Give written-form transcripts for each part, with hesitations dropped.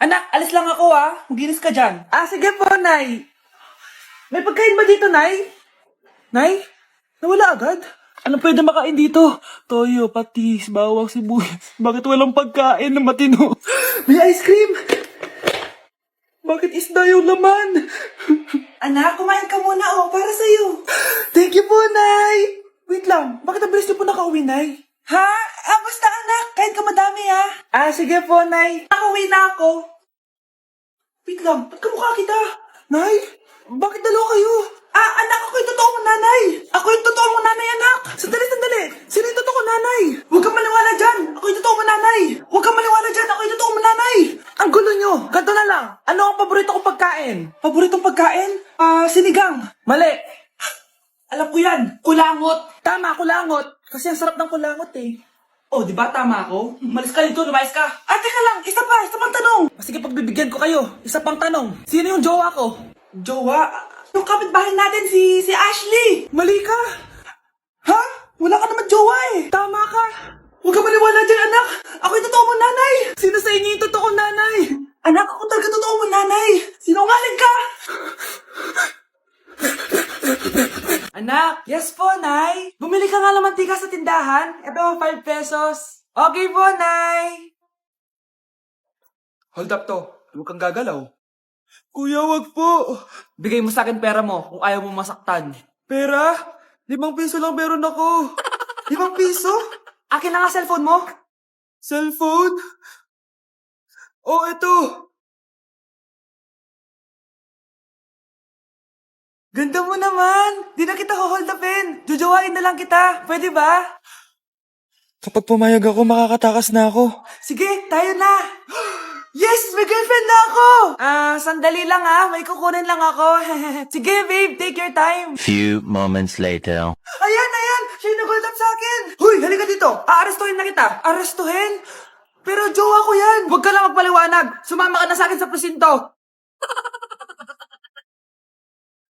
Anak, alis lang ako Maginis ka dyan. Sige po, Nay. May pagkain ba dito, Nay? Nay? Nawala agad? Anong pwede makain dito? Toyo, patis, bawang, sibuyas. Bakit walang pagkain na matino? May ice cream! Bakit isda yung laman? Anak, kumain ka muna para sa'yo. Thank you po, Nay! Wait lang, bakit ang bilis niyo po nakauwi, Nay? Basta anak, kain ka madami sige po, Nay. Nakauwi na ako. Wait lang, ba't kamukha kita? Nay, bakit dalawa kayo? Anak, ako yung totoo mong nanay. Ako yung totoo mong nanay, anak. Sandali. Sino yung totoo kong nanay? Huwag kang maniwala dyan. Ako yung totoo mong nanay. Huwag kang maniwala dyan. Ako yung totoo mong nanay. Ang gulo nyo. Ganto na lang. Ano ang paborito kong pagkain? Paboritong pagkain? Sinigang. Mali. Alam ko yan. Kulangot. Tama, kulangot. Kasi ang sarap ng kulangot di ba tama ako? Umalis ka dito, lumayas ka. Teka lang, isa pang tanong. Sige, pagbibigyan ko kayo. Isa pang tanong. Sino yung jowa ko? Jowa? Yung kapitbahay natin, si Ashley. Mali ka. Wala ka naman jowa Tama ka. Huwag ka maniwala dyan, anak. Ako yung totoo mong nanay. Sino sa inyo yung totoo nanay? Anak, ako talaga totoo mong nanay. Sinungaling ka. Anak, yes po, Nay. Bumili ka nga ng mantika sa tindahan. Ito, 5 pesos. Okay po, Nay. Hold up to. Huwag kang gagalaw. Kuya, wag po. Bigay mo sa akin pera mo kung ayaw mo masaktan. Pera? 5 piso lang meron ako. 5 piso? Akin na nga cellphone mo. Cellphone? Ito. Ganda mo naman! Di na kita hold upin! Jojowain na lang kita! Pwede ba? Kapag pumayag ako, makakatakas na ako. Sige, tayo na! Yes! May girlfriend na ako! Sandali lang may kukunin lang ako. Sige, babe, take your time. Few moments later. Ayan! Siya yung nag-hold up sa akin! Huy, halika dito! Aarestuhin na kita! Arestuhin? Pero jowa ko yan! Huwag ka lang magpaliwanag! Sumama ka na sa akin sa presinto!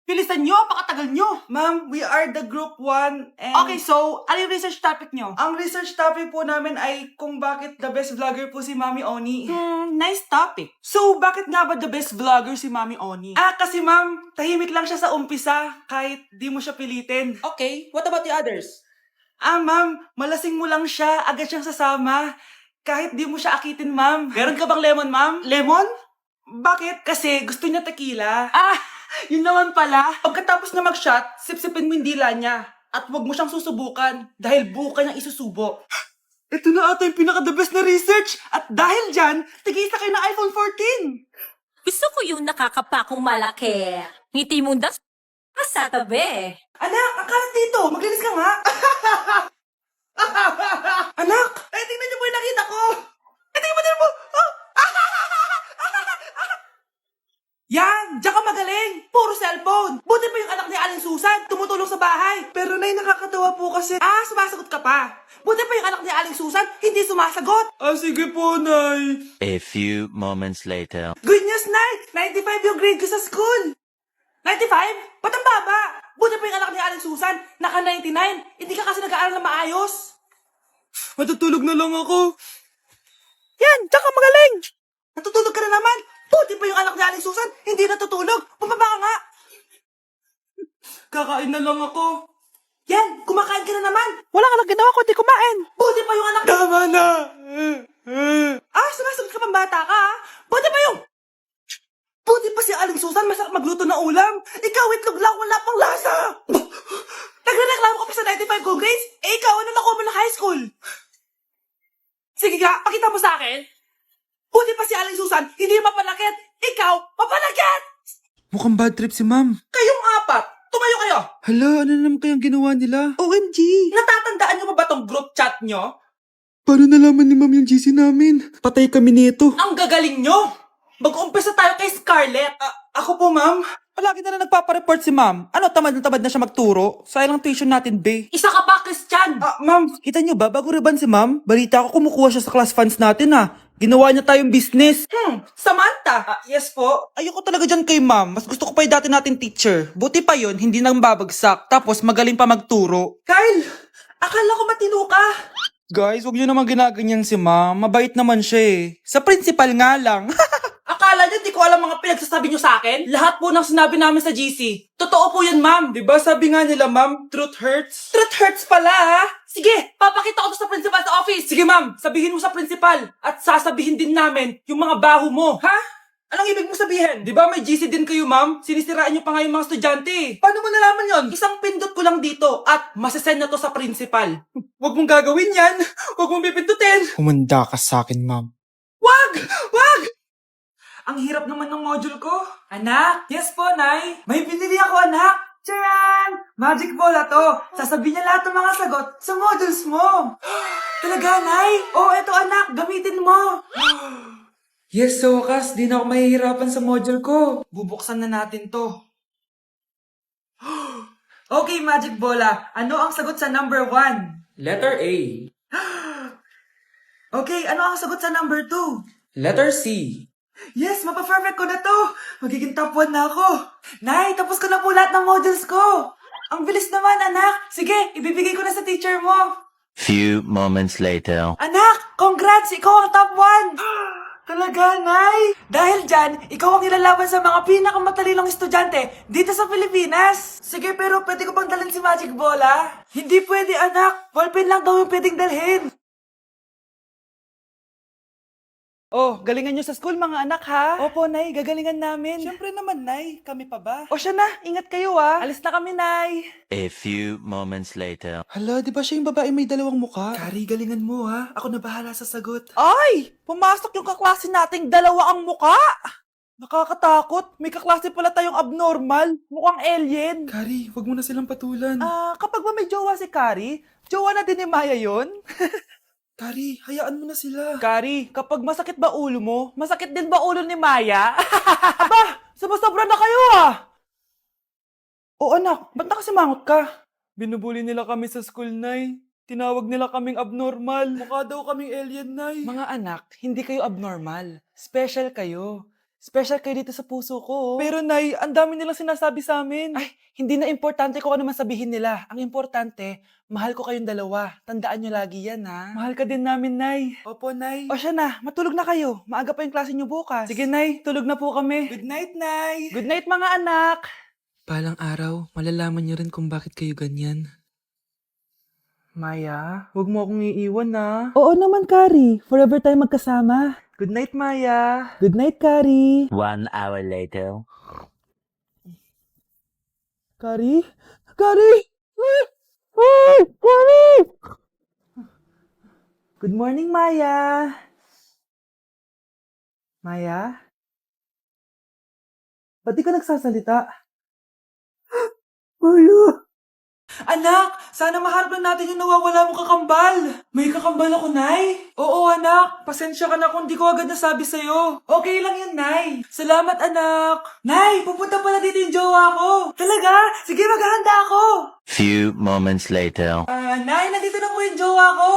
Bilisan nyo, pakatagal nyo. Ma'am, we are the group 1 and... Okay, so, ano yung research topic nyo? Ang research topic po namin ay kung bakit the best vlogger po si Mami Oni. Nice topic. So, bakit nga ba the best vlogger si Mami Oni? Kasi ma'am, tahimik lang siya sa umpisa kahit di mo siya pilitin. Okay, what about the others? Ma'am, malasing mo lang siya, agad siyang sasama. Kahit di mo siya akitin, ma'am. Meron ka bang lemon, ma'am? Lemon? Bakit? Kasi gusto niya tequila. Yun naman pala. Pagkatapos na mag-shot, sipsipin mo yung dila niya. At huwag mo siyang susubukan dahil buo ka niyang isusubo. Ito na ata yung pinaka-the best na research. At dahil dyan, tigisa kayo ng iPhone 14. Gusto ko yung nakakapakong malaki. Ngiti mo das sa tabi. Anak, ang kalat dito. Maglinis ka nga. Anak, tingnan niyo po yung nakita ko. Tingnan mo. Yan! Diyan ka magaling! Puro cellphone! Buti pa yung anak ni Aling Susan, tumutulong sa bahay. Pero nay, nakakatawa po kasi... sumasagot ka pa. Buti pa yung anak ni Aling Susan, hindi sumasagot. Sige po, nay. A few moments later. Good news, nay! 95 yung grade ko sa school. 95? Ba't ang baba? Buti pa yung anak ni Aling Susan, naka 99. Hindi ka kasi nag-aaral na maayos. Matutulog na lang ako. Yan! Diyan ka magaling! Natutulog ka na naman! Buti pa yung anak ni Aling Susan, hindi natutulog. Bumaba ka nga. Kakain na lang ako. Yan, kumakain ka na naman. Wala ka lang ginawa kundi kumain. Buti pa yung anak... Tama na. Sumasagot ka pang bata ka Buti pa yung... Buti pa si Aling Susan, masarap magluto ng ulam. Ikaw, itlog lang, wala pang lasa. Nagrereklamo ka pa sa 95 go grades? Ikaw, ano nakuha mo na high school? Sige nga, pakita mo sa akin. Buti pa si Aling Susan, hindi mapanakit. Ikaw, mapanakit! Mukhang bad trip si ma'am. Kayong apat, tumayo kayo. Hala, ano naman kayang ginawa nila? OMG! Natatandaan nyo ba tong group chat nyo? Paano nalaman ni ma'am yung GC namin? Patay kami nito. Ang gagaling nyo! Mag-uumpisa tayo kay Scarlett. Ako po, ma'am. Palagi na nagpapareport si ma'am. Tamad na siya magturo? Sayang lang tuition natin, be. Isa ka pa, Christian! Ma'am, kita niyo ba, bago riban si ma'am, balita ko kumukuha siya sa class funds natin Ginawa niya tayong business. Samantha! Yes po? Ayoko talaga dyan kay ma'am. Mas gusto ko pa yung dati natin teacher. Buti pa yon, hindi nang babagsak. Tapos magaling pa magturo. Kyle! Akala ko matino ka. Guys, wag niyo naman ginaganyan si ma'am. Mabait naman siya Sa principal nga lang. akala niyo, di ko alam mga pinagsasabi niyo sa akin? Lahat po ng sinabi namin sa GC. Totoo po yan, ma'am. Diba sabi nga nila, ma'am, truth hurts? Truth hurts pala, ha? Sige, papakita ko to sa principal sa office. Sige, ma'am, sabihin mo sa principal. At sasabihin din namin yung mga baho mo. Ha? Anong ibig mo sabihin? Di ba may GC din kayo, ma'am? Sinisiraan niyo pa nga yung mga estudyante. Paano mo nalaman yon? Isang pindot ko lang dito at masasend na to sa principal. Huwag mong gagawin yan. Huwag mong pipindutin. Humanda ka sa akin, ma'am. Wag! Wag! Ang hirap naman ng module ko. Anak? Yes po, Nay. May binili ako, anak. Charan! Magic bola to. Sasabihin niya lahat ng mga sagot sa modules mo. Talaga, Nay? Oh, eto anak. Gamitin mo. Yes, so wakas, di na ako mahihirapan sa module ko. Bubuksan na natin to. Okay, Magic Bola. Ano ang sagot sa number 1? Letter A. Okay, ano ang sagot sa number 2? Letter C. Yes, mapa-perfect ko na to. Magiging top 1 na ako. Nay, tapos ko na po lahat ng modules ko. Ang bilis naman, anak. Sige, ibibigay ko na sa teacher mo. Few moments later. Anak, congrats! Ikaw ang top 1! Talaga, Nay? Dahil dyan, ikaw ang ilalaban sa mga pinakamatalinong estudyante dito sa Pilipinas. Sige, pero pwede ko bang dalhin si Magic Bola? Hindi pwede, anak. Ballpen lang daw yung pwedeng dalhin. Oh, galingan nyo sa school, mga anak, ha? Opo, Nay. Gagalingan namin. Siyempre naman, Nay. Kami pa ba? O siya na. Ingat kayo, ha? Alis na kami, Nay. A few moments later. Hala, di ba siya yung babae may dalawang muka? Kari, galingan mo, ha? Ako na bahala sa sagot. Ay! Pumasok yung kaklase nating dalawa ang muka! Nakakatakot. May kaklase pala tayong abnormal. Mukhang alien. Kari, wag mo na silang patulan. Kapag ba may jowa si Kari, jowa na din ni Maya yun? Kari, hayaan mo na sila. Kari, kapag masakit ba ulo mo, masakit din ba ulo ni Maya? Aba, sumusobra na kayo O anak, ba't nakasimangot ka? Binubuli nila kami sa school, Nay. Tinawag nila kaming abnormal. Mukha daw kaming alien, Nay. Mga anak, hindi kayo abnormal. Special kayo. Special kayo dito sa puso ko. Pero, Nay, ang dami nilang sinasabi sa amin. Ay, hindi na importante kung ano man sabihin nila. Ang importante, mahal ko kayong dalawa. Tandaan nyo lagi yan, ha? Mahal ka din namin, Nay. Opo, Nay. O siya na, matulog na kayo. Maaga pa yung klase nyo bukas. Sige, Nay. Tulog na po kami. Good night, Nay. Good night, mga anak! Palang araw, malalaman niyo rin kung bakit kayo ganyan. Maya, huwag mo akong iiwan, na. Oo naman, Kari. Forever tayo magkasama. Good night, Maya. Good night, Kari. 1 hour later. Kari? Kari! Ay! Kari! Good morning, Maya. Maya? Ba't di ka nagsasalita? Maya! Anak, sana maharap lang natin yung nawawala mong kakambal. May kakambal ako, Nay. Oo, anak. Pasensya ka na kung di ko agad nasabi sa'yo. Okay lang yun, Nay. Salamat, anak. Nay, pupunta pala dito yung jowa ko. Talaga? Sige, maghahanda ako. Few moments later. Nay, nandito na po yung jowa ko.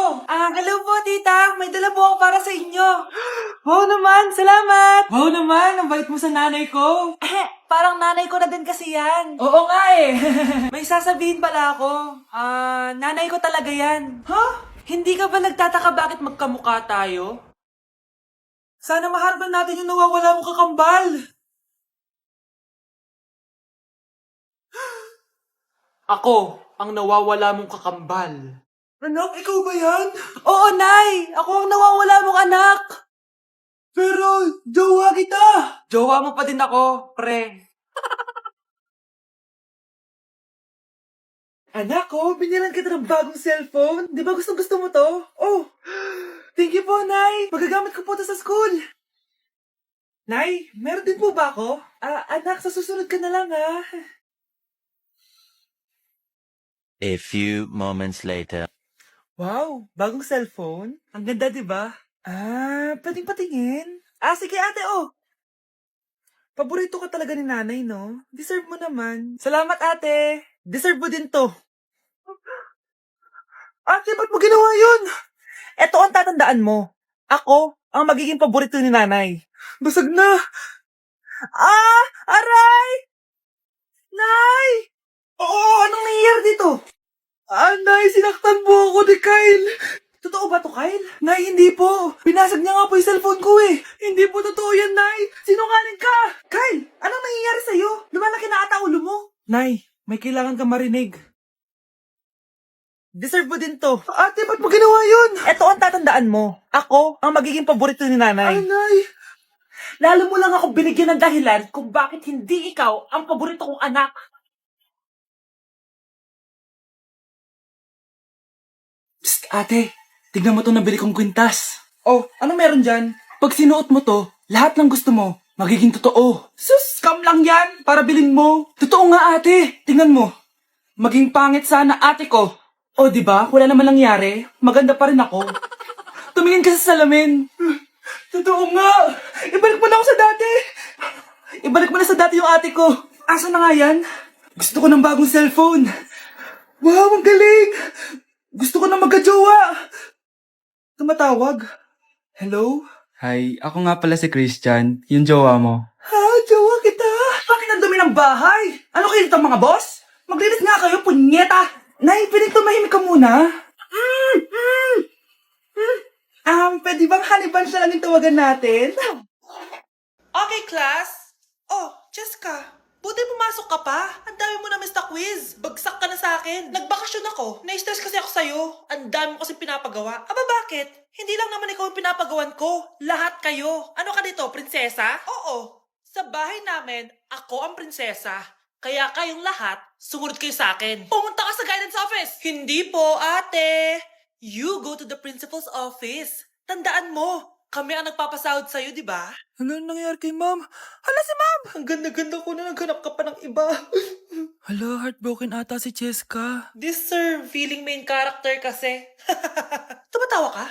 Hello po, tita. May dala po ako para sa inyo. Wow naman, salamat. Wow naman, ang bait mo sa nanay ko. Parang nanay ko na din kasi yan. Oo nga eh. May sasabihin pala ako. Nanay ko talaga yan. Hindi ka ba nagtataka bakit magkamukha tayo? Sana maharap natin yung nawawala mong kakambal. Ako, ang nawawala mong kakambal. Anak, ikaw ba yan? Oo, Nay! Ako ang nawawala mong anak! Pero, jowa kita! Jowa mo pa din ako, pre. Anak ko, binilan kita ng bagong cellphone. Di ba gusto mo to? Oh, thank you po, Nay. Magagamit ko po to sa school. Nay, meron din po ba ako? Anak, sa susunod ka na lang, ha? A few moments later. Wow, bagong cellphone? Ang ganda, di ba? Pwedeng patingin? Sige ate, oh. Paborito ka talaga ni nanay, no? Deserve mo naman. Salamat, ate. Deserve mo din to. Ate, ba't mo ginawa yun? Eto ang tatandaan mo. Ako ang magiging paborito ni nanay. Basag na. Aray! Nay! Oo, anong nangyayari dito? Nay, sinaktan mo ako ni Kyle. Totoo ba to, Kyle? Nay, hindi po. Pinasag niya nga po yung cellphone ko eh. Hindi po totoo yan, Nay. Sinungaling ka. Kyle, anong nangyayari sa'yo? Lumalaki na ata ulo mo. Nay, may kailangan ka marinig. Deserve mo din to. Ate, ba't mo ginawa yun? Eto ang tatandaan mo. Ako ang magiging paborito ni nanay. Ay, Nay. Lalo mo lang ako binigyan ng dahilan kung bakit hindi ikaw ang paborito kong anak. Psst, ate. Tignan mo itong nabili kong kwintas. Oh, ano meron dyan? Pag sinuot mo to, lahat ng gusto mo, magiging totoo. Sus, scam lang yan para bilhin mo. Totoo nga ate, tingnan mo. Maging pangit sana ate ko. O di ba? Wala naman nangyari. Maganda pa rin ako. Tumingin ka sa salamin. Totoo nga. Ibalik mo na ako sa dati. Ibalik mo na sa dati yung ate ko. Asa na nga yan? Gusto ko ng bagong cellphone. Wow, ang galing. Gusto ko na magka-jowa. Tumatawag. Hello? Hi, ako nga pala si Christian, yung jowa mo. Ha, jowa kita. Bakit ang dumi ng bahay? Ano kayo dito mga boss? Maglinis nga kayo, punyeta. Nay, pwede tumahimik ka muna? Pwede bang honey bunch na lang yung tawagan natin? Okay, class. Oh, Jessica. Buti pumasok ka pa. Ang dami mo na miss na quiz. Bagsak ka na sa akin. Nagbakasyon ako. Na-stress kasi ako sa'yo. Ang dami mo kasi pinapagawa. Aba, bakit? Hindi lang naman ikaw yung pinapagawan ko. Lahat kayo. Ano ka dito, prinsesa? Oo. Sa bahay namin, ako ang prinsesa. Kaya kayong lahat, sumunod kayo sa akin. Pumunta ka sa guidance office. Hindi po, ate. You go to the principal's office. Tandaan mo, kami ang nagpapasahod sa'yo, di ba? Ano nangyari kay ma'am? Hala si ma'am! Ang ganda-ganda ko na naghanap ka pa ng iba. Hala, heartbroken ata si Cheska. This sir, feeling main character kasi. Tumatawa ka?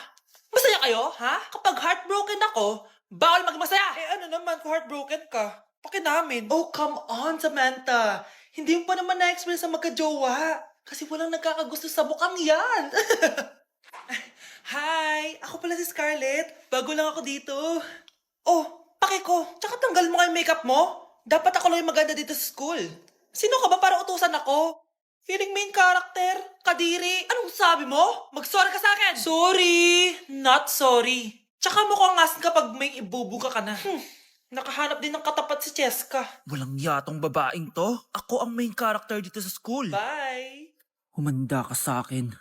Masaya kayo, ha? Kapag heartbroken ako, bawal maging masaya. Eh ano naman kung heartbroken ka? Pakinamin. Oh, come on, Samantha. Hindi mo pa naman na-experience sa magka-jowa. Kasi walang nagkakagusto sa mukhang yan. Hi! Ako pala si Scarlett. Bago lang ako dito. Oh, pake ko. Tsaka tanggal mo nga yung makeup mo. Dapat ako lang yung maganda dito sa school. Sino ka ba para utusan ako? Feeling main character? Kadiri? Anong sabi mo? Mag-sorry ka sa akin! Sorry! Not sorry. Tsaka mukhang asin kapag may ibubuga ka na. Nakahanap din ng katapat si Cheska. Walang yatong babaeng to. Ako ang main character dito sa school. Bye! Humanda ka sa akin.